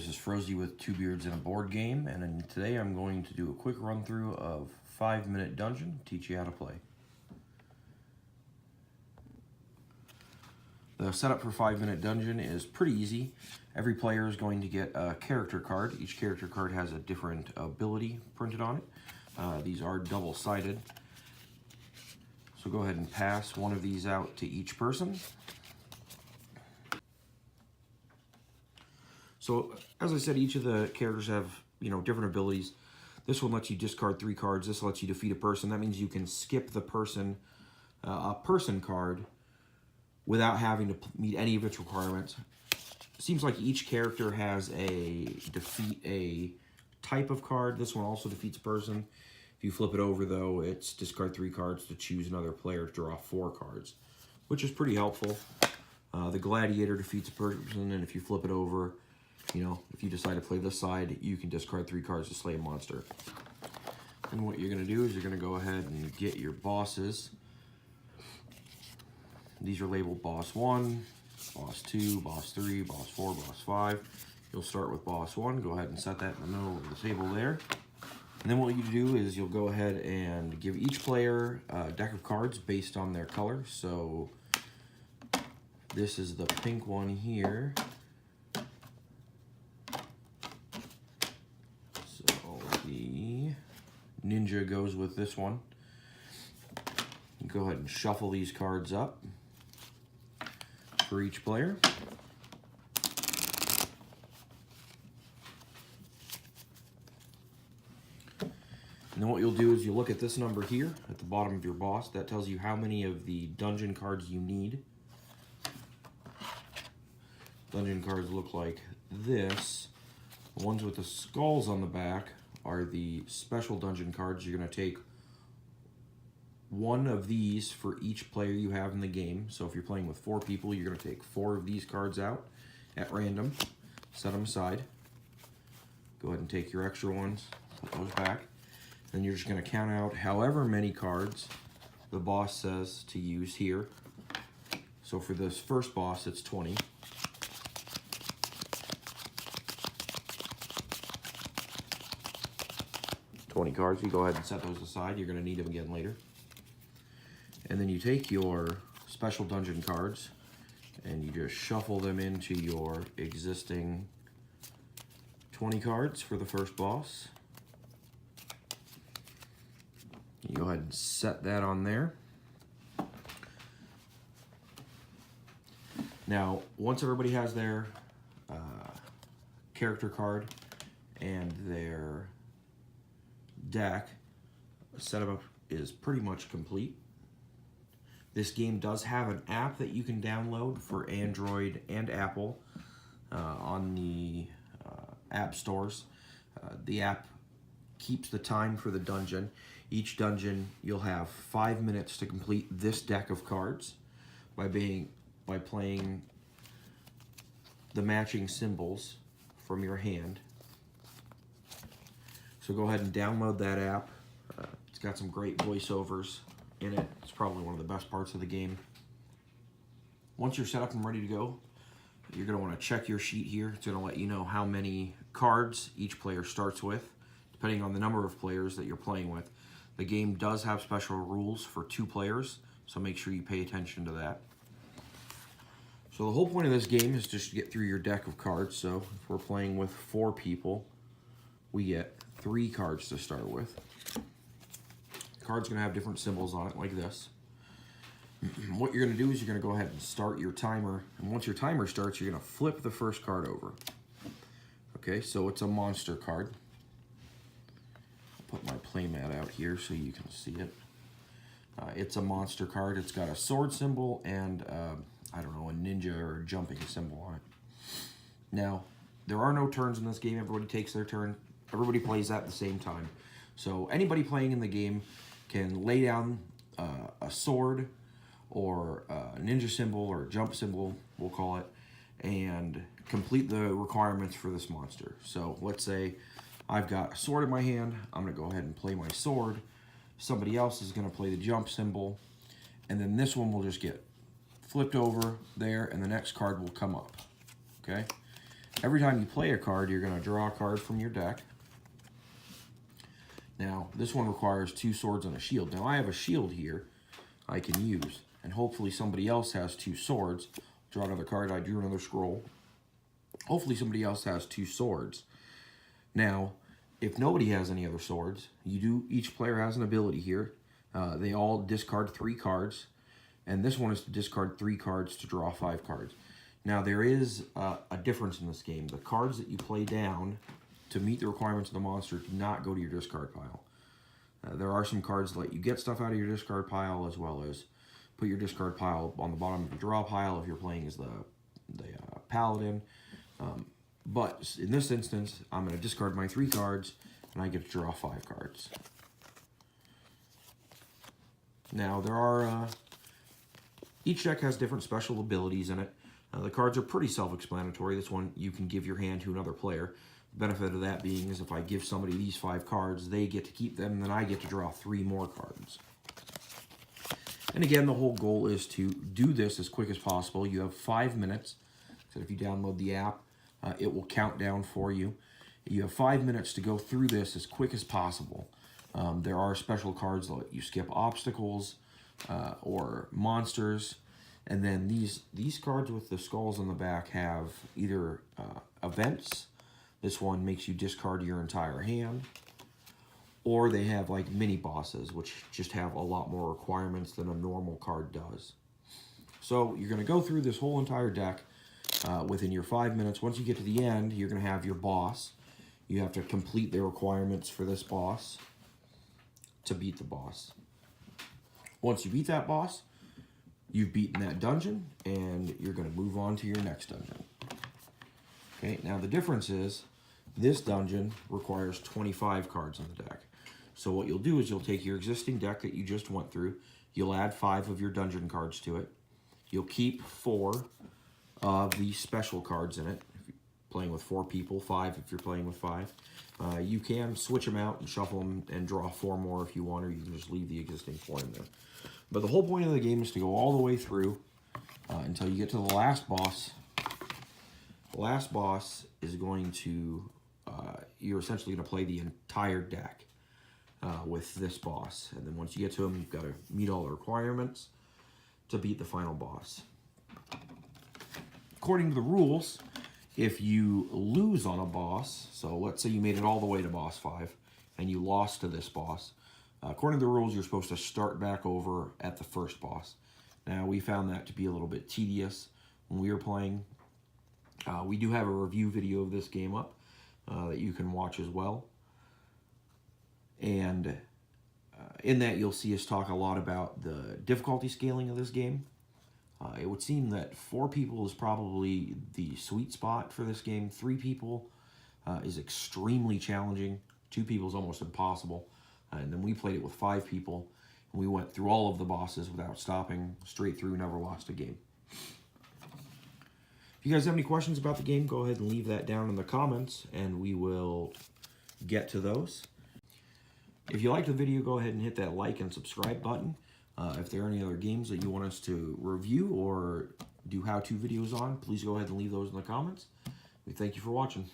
this is Froese with Two Beards in a Board Game, and today I'm going to do a quick run through of 5 Minute Dungeon, teach you how to play. The setup for 5 Minute Dungeon is pretty easy. Every player is going to get a character card. Each character card has a different ability printed on it. These are double-sided. So go ahead and pass one of these out to each person. So, as I said, each of the characters have, different abilities. This one lets you discard 3 cards. This lets you defeat a person. That means you can skip the person, a person card, without having to meet any of its requirements. Seems like each character has a defeat a type of card. This one also defeats a person. If you flip it over, though, it's discard 3 cards to choose another player to draw 4 cards, which is pretty helpful. The gladiator defeats a person, and if you flip it over, if you decide to play this side, you can discard 3 cards to slay a monster. And what you're going to do is you're going to go ahead and get your bosses. These are labeled Boss 1, Boss 2, Boss 3, Boss 4, Boss 5. You'll start with Boss 1. Go ahead and set that in the middle of the table there. And then what you do is you'll go ahead and give each player a deck of cards based on their color. So this is the pink one here. The ninja goes with this one. Go ahead and shuffle these cards up for each player. And then what you'll do is you'll look at this number here at the bottom of your boss. That tells you how many of the dungeon cards you need. Dungeon cards look like this. The ones with the skulls on the back are the special dungeon cards. You're going to take one of these for each player you have in the game. So if you're playing with 4 people, you're going to take 4 of these cards out at random, set them aside. Go ahead and take your extra ones, put those back. Then you're just going to count out however many cards the boss says to use here. So for this first boss, it's 20. Cards. You go ahead and set those aside. You're going to need them again later. And then you take your special dungeon cards and you just shuffle them into your existing 20 cards for the first boss. You go ahead and set that on there. Now, once everybody has their character card and their deck, setup is pretty much complete. This game does have an app that you can download for Android and Apple on the app stores. The app keeps the time for the dungeon. Each dungeon you'll have 5 minutes to complete this deck of cards by playing the matching symbols from your hand. So go ahead and download that app. It's got some great voiceovers in it. It's probably one of the best parts of the game. Once you're set up and ready to go, you're going to want to check your sheet here. It's going to let you know how many cards each player starts with, depending on the number of players that you're playing with. The game does have special rules for 2 players, so make sure you pay attention to that. So the whole point of this game is just to get through your deck of cards. So if we're playing with 4 people, we get 3 cards to start with. The card's going to have different symbols on it, like this. What you're going to do is you're going to go ahead and start your timer. And once your timer starts, you're going to flip the first card over. Okay, so it's a monster card. I'll put my playmat out here so you can see it. It's a monster card. It's got a sword symbol and, a ninja or a jumping symbol on it. Now, there are no turns in this game. Everybody takes their turn. Everybody plays at the same time. So anybody playing in the game can lay down a sword or a ninja symbol or a jump symbol, we'll call it, and complete the requirements for this monster. So let's say I've got a sword in my hand. I'm going to go ahead and play my sword. Somebody else is going to play the jump symbol. And then this one will just get flipped over there, and the next card will come up. Okay? Every time you play a card, you're going to draw a card from your deck. Now, this one requires 2 swords and a shield. Now, I have a shield here I can use, and hopefully somebody else has 2 swords. Draw another card, I drew another scroll. Hopefully somebody else has 2 swords. Now, if nobody has any other swords, each player has an ability here. They all discard 3 cards, and this one is to discard 3 cards to draw 5 cards. Now, there is a difference in this game. The cards that you play down to meet the requirements of the monster do not go to your discard pile. There are some cards that let you get stuff out of your discard pile, as well as put your discard pile on the bottom of your draw pile if you're playing as the paladin. But in this instance, I'm going to discard my 3 cards, and I get to draw 5 cards. Now, there are... each deck has different special abilities in it. The cards are pretty self-explanatory. This one, you can give your hand to another player. The benefit of that being is if I give somebody these 5 cards, they get to keep them, and then I get to draw 3 more cards. And again, the whole goal is to do this as quick as possible. You have 5 minutes. So if you download the app, it will count down for you. You have 5 minutes to go through this as quick as possible. There are special cards that let you skip obstacles or monsters. And then these cards with the skulls on the back have either events. This one makes you discard your entire hand. Or they have like mini bosses, which just have a lot more requirements than a normal card does. So you're going to go through this whole entire deck within your 5 minutes. Once you get to the end, you're going to have your boss. You have to complete the requirements for this boss to beat the boss. Once you beat that boss, you've beaten that dungeon, and you're going to move on to your next dungeon. Okay, now the difference is this dungeon requires 25 cards on the deck. So what you'll do is you'll take your existing deck that you just went through, you'll add 5 of your dungeon cards to it, you'll keep 4 of the special cards in it. If you're playing with 4 people, 5 if you're playing with 5. You can switch them out and shuffle them and draw 4 more if you want, or you can just leave the existing 4 in there. But the whole point of the game is to go all the way through until you get to the last boss. The last boss is going to, you're essentially going to play the entire deck with this boss. And then once you get to him, you've got to meet all the requirements to beat the final boss. According to the rules, if you lose on a boss, so let's say you made it all the way to boss 5, and you lost to this boss, according to the rules, you're supposed to start back over at the first boss. Now, we found that to be a little bit tedious when we were playing. We do have a review video of this game up that you can watch as well. And in that, you'll see us talk a lot about the difficulty scaling of this game. It would seem that 4 people is probably the sweet spot for this game. 3 people is extremely challenging. 2 people is almost impossible. And then we played it with 5 people, and we went through all of the bosses without stopping, straight through, never lost a game. If you guys have any questions about the game, go ahead and leave that down in the comments, and we will get to those. If you liked the video, go ahead and hit that like and subscribe button. If there are any other games that you want us to review or do how-to videos on, please go ahead and leave those in the comments. We thank you for watching.